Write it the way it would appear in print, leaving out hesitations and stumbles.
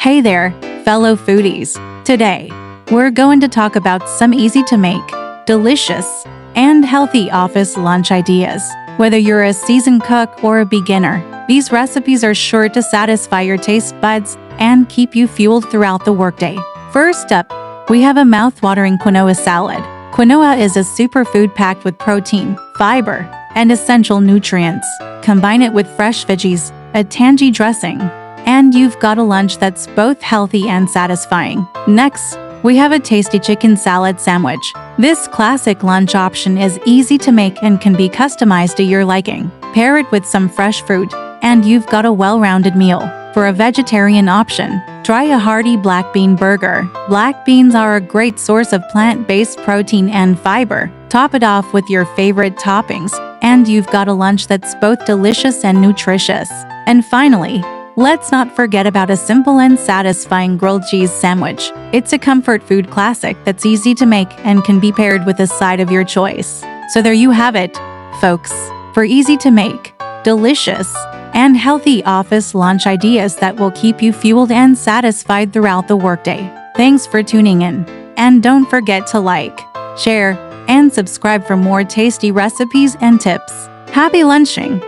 Hey there, fellow foodies. Today, we're going to talk about some easy-to-make, delicious, and healthy office lunch ideas. Whether you're a seasoned cook or a beginner, these recipes are sure to satisfy your taste buds and keep you fueled throughout the workday. First up, we have a mouth-watering quinoa salad. Quinoa is a superfood packed with protein, fiber, and essential nutrients. Combine it with fresh veggies, a tangy dressing, and you've got a lunch that's both healthy and satisfying. Next, we have a tasty chicken salad sandwich. This classic lunch option is easy to make and can be customized to your liking. Pair it with some fresh fruit, and you've got a well-rounded meal. For a vegetarian option, try a hearty black bean burger. Black beans are a great source of plant-based protein and fiber. Top it off with your favorite toppings, and you've got a lunch that's both delicious and nutritious. And finally, let's not forget about a simple and satisfying grilled cheese sandwich. It's a comfort food classic that's easy to make and can be paired with a side of your choice. So there you have it, folks, for easy to make, delicious, and healthy office lunch ideas that will keep you fueled and satisfied throughout the workday. Thanks for tuning in, and don't forget to like, share, and subscribe for more tasty recipes and tips. Happy lunching!